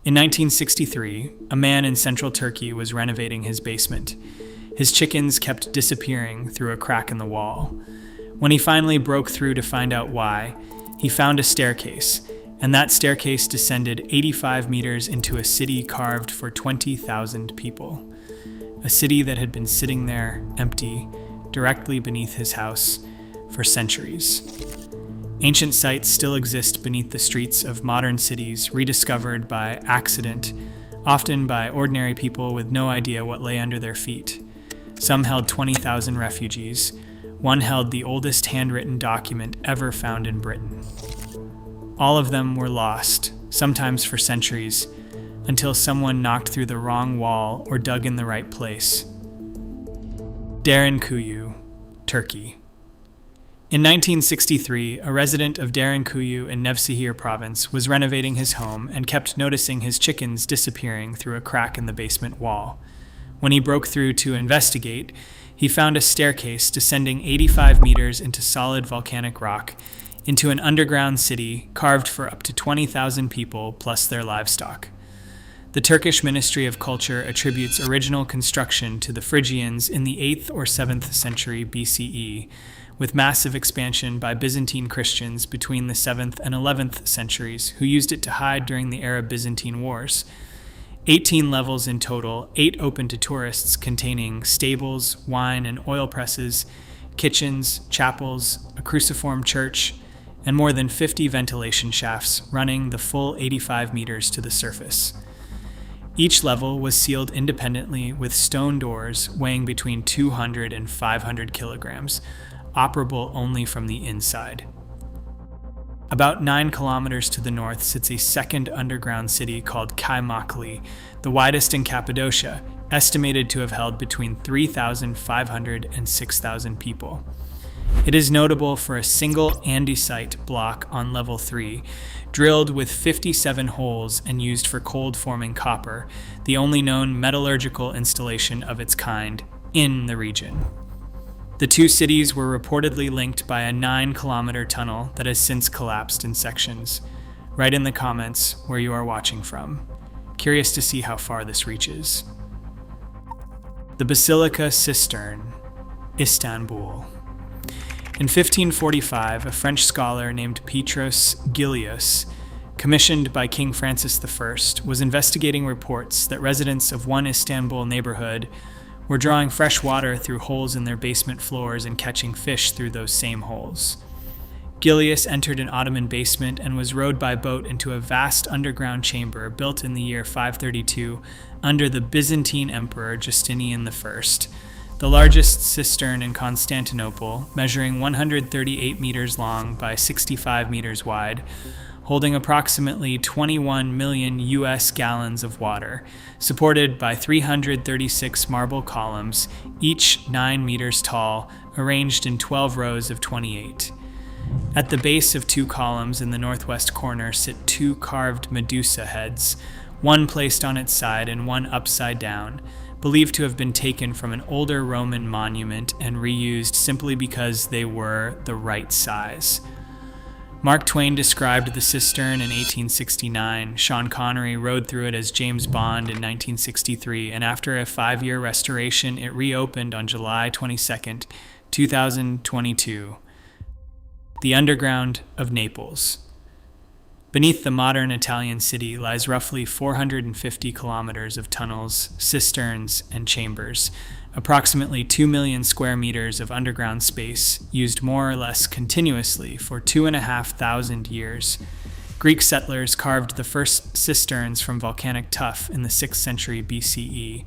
In 1963, a man in central Turkey was renovating his basement. His chickens kept disappearing through a crack in the wall. When he finally broke through to find out why, he found a staircase, and that staircase descended 85 meters into a city carved for 20,000 people. A city that had been sitting there, empty, directly beneath his house, for centuries. Ancient sites still exist beneath the streets of modern cities, rediscovered by accident, often by ordinary people with no idea what lay under their feet. Some held 20,000 refugees. One held the oldest handwritten document ever found in Britain. All of them were lost, sometimes for centuries, until someone knocked through the wrong wall or dug in the right place. Derinkuyu, Turkey. In 1963, a resident of Derinkuyu in Nevşehir province was renovating his home and kept noticing his chickens disappearing through a crack in the basement wall. When he broke through to investigate, he found a staircase descending 85 meters into solid volcanic rock into an underground city carved for up to 20,000 people plus their livestock. The Turkish Ministry of Culture attributes original construction to the Phrygians in the 8th or 7th century BCE, with massive expansion by Byzantine Christians between the 7th and 11th centuries, who used it to hide during the Arab-Byzantine Wars. 18 levels in total, 8 open to tourists, containing stables, wine and oil presses, kitchens, chapels, a cruciform church, and more than 50 ventilation shafts running the full 85 meters to the surface. Each level was sealed independently with stone doors weighing between 200 and 500 kilograms, operable only from the inside. About 9 kilometers to the north sits a second underground city called Kaymakli, the widest in Cappadocia, estimated to have held between 3,500 and 6,000 people. It is notable for a single andesite block on level 3, drilled with 57 holes and used for cold-forming copper, the only known metallurgical installation of its kind in the region. The two cities were reportedly linked by a 9-kilometer tunnel that has since collapsed in sections. Write in the comments where you are watching from. Curious to see how far this reaches. The Basilica Cistern, Istanbul. In 1545, a French scholar named Petrus Gillius, commissioned by King Francis I, was investigating reports that residents of one Istanbul neighborhood were drawing fresh water through holes in their basement floors and catching fish through those same holes. Gillius entered an Ottoman basement and was rowed by boat into a vast underground chamber built in the year 532 under the Byzantine Emperor Justinian I, the largest cistern in Constantinople, measuring 138 meters long by 65 meters wide, holding approximately 21 million US gallons of water, supported by 336 marble columns, each 9 meters tall, arranged in 12 rows of 28. At the base of 2 columns in the northwest corner sit 2 carved Medusa heads, one placed on its side and one upside down, believed to have been taken from an older Roman monument and reused simply because they were the right size. Mark Twain described the cistern in 1869, Sean Connery rode through it as James Bond in 1963, and after a 5-year restoration, it reopened on July 22, 2022. The underground of Naples. Beneath the modern Italian city lies roughly 450 kilometers of tunnels, cisterns, and chambers, approximately 2 million square meters of underground space used more or less continuously for 2,500 years. Greek settlers carved the first cisterns from volcanic tuff in the 6th century BCE.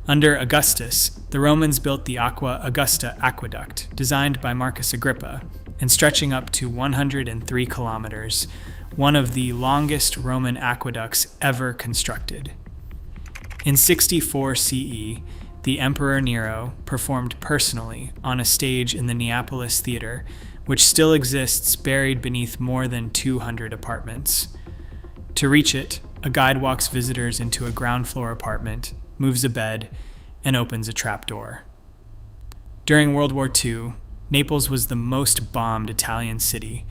Under Augustus, the Romans built the Aqua Augusta aqueduct, designed by Marcus Agrippa, and stretching up to 103 kilometers, one of the longest Roman aqueducts ever constructed. In 64 CE, the Emperor Nero performed personally on a stage in the Neapolis Theater, which still exists buried beneath more than 200 apartments. To reach it, a guide walks visitors into a ground floor apartment, moves a bed, and opens a trapdoor. During World War II, Naples was the most bombed Italian city.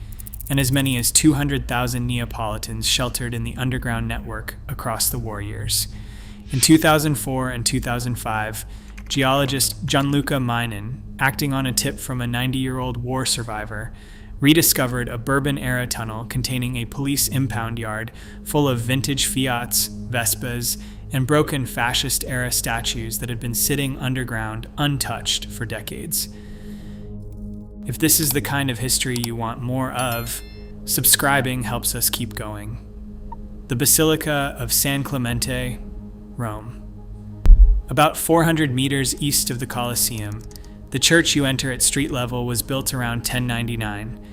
and as many as 200,000 Neapolitans sheltered in the underground network across the war years. In 2004 and 2005, geologist Gianluca Meinen, acting on a tip from a 90-year-old war survivor, rediscovered a Bourbon-era tunnel containing a police impound yard full of vintage Fiats, Vespas, and broken fascist-era statues that had been sitting underground untouched for decades. If this is the kind of history you want more of, subscribing helps us keep going. The Basilica of San Clemente, Rome. About 400 meters east of the Colosseum, the church you enter at street level was built around 1099.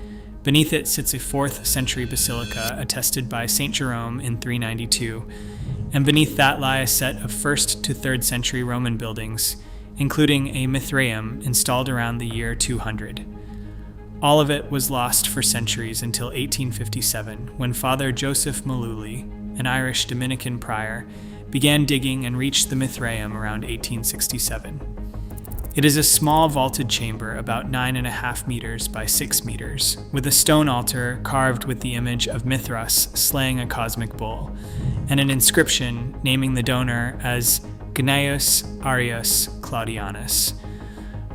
Beneath it sits a 4th century basilica attested by St. Jerome in 392, and beneath that lie a set of 1st to 3rd century Roman buildings, including a Mithraeum installed around the year 200. All of it was lost for centuries until 1857, when Father Joseph Maluli, an Irish Dominican prior, began digging and reached the Mithraeum around 1867. It is a small vaulted chamber about 9.5 meters by 6 meters, with a stone altar carved with the image of Mithras slaying a cosmic bull, and an inscription naming the donor as Gnaeus Arius Claudianus.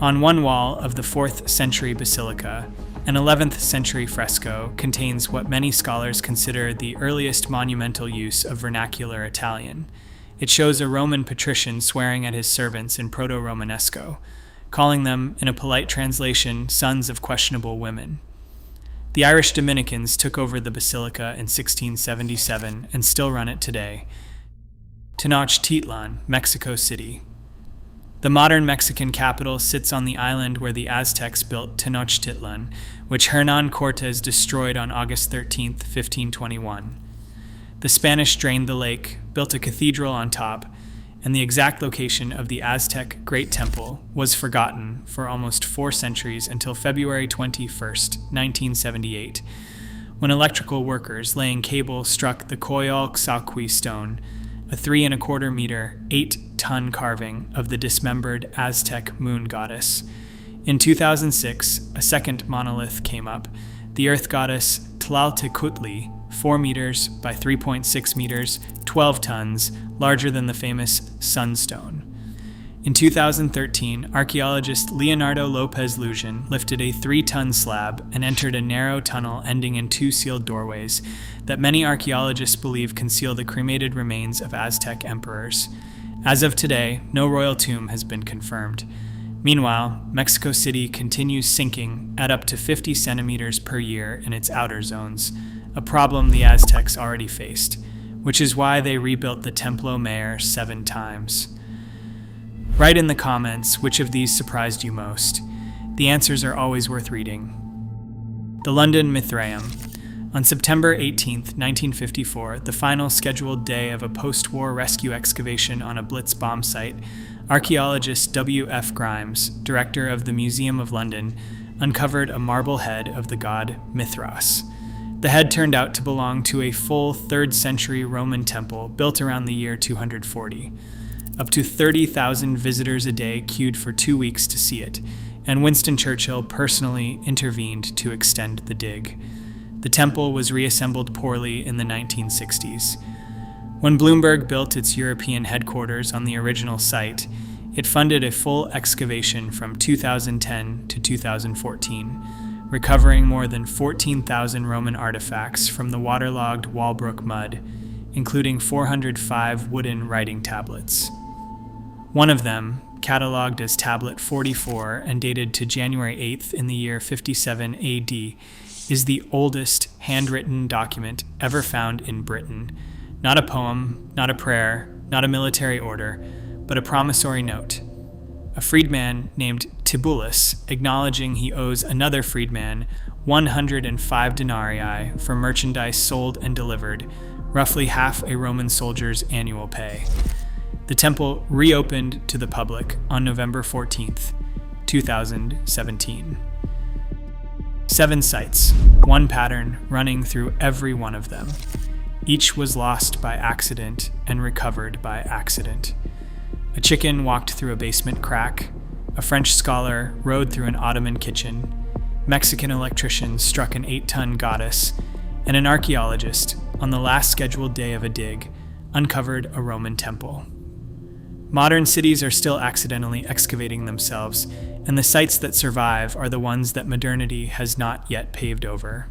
On one wall of the 4th century basilica, an 11th century fresco contains what many scholars consider the earliest monumental use of vernacular Italian. It shows a Roman patrician swearing at his servants in Proto-Romanesco, calling them, in a polite translation, sons of questionable women. The Irish Dominicans took over the basilica in 1677 and still run it today. Tenochtitlan, Mexico City. The modern Mexican capital sits on the island where the Aztecs built Tenochtitlan, which Hernán Cortés destroyed on August 13, 1521. The Spanish drained the lake, built a cathedral on top, and the exact location of the Aztec Great Temple was forgotten for almost 4 centuries until February 21, 1978, when electrical workers laying cable struck the Coyolxauhqui stone, a 3¼ meter, 8-ton carving of the dismembered Aztec moon goddess. In 2006, a second monolith came up, the earth goddess Tlaltecuhtli, 4 meters by 3.6 meters, 12 tons, larger than the famous Sunstone. In 2013, archaeologist Leonardo Lopez Lujan lifted a 3-ton slab and entered a narrow tunnel ending in 2 sealed doorways that many archaeologists believe conceal the cremated remains of Aztec emperors. As of today, no royal tomb has been confirmed. Meanwhile, Mexico City continues sinking at up to 50 centimeters per year in its outer zones, a problem the Aztecs already faced, which is why they rebuilt the Templo Mayor 7 times. Write in the comments which of these surprised you most. The answers are always worth reading. The London Mithraeum. On September 18, 1954, the final scheduled day of a post-war rescue excavation on a Blitz bomb site, archaeologist W.F. Grimes, director of the Museum of London, uncovered a marble head of the god Mithras. The head turned out to belong to a full 3rd century Roman temple built around the year 240. Up to 30,000 visitors a day queued for 2 weeks to see it, and Winston Churchill personally intervened to extend the dig. The temple was reassembled poorly in the 1960s. When Bloomberg built its European headquarters on the original site, it funded a full excavation from 2010 to 2014, recovering more than 14,000 Roman artifacts from the waterlogged Walbrook mud, including 405 wooden writing tablets. One of them, catalogued as Tablet 44 and dated to January 8th in the year 57 AD, is the oldest handwritten document ever found in Britain. Not a poem, not a prayer, not a military order, but a promissory note. A freedman named Tibullus acknowledging he owes another freedman 105 denarii for merchandise sold and delivered, roughly half a Roman soldier's annual pay. The temple reopened to the public on November 14th, 2017. 7 sites, one pattern running through every one of them. Each was lost by accident and recovered by accident. A chicken walked through a basement crack. A French scholar rode through an Ottoman kitchen. Mexican electricians struck an 8-ton goddess, and an archaeologist, on the last scheduled day of a dig, uncovered a Roman temple. Modern cities are still accidentally excavating themselves, and the sites that survive are the ones that modernity has not yet paved over.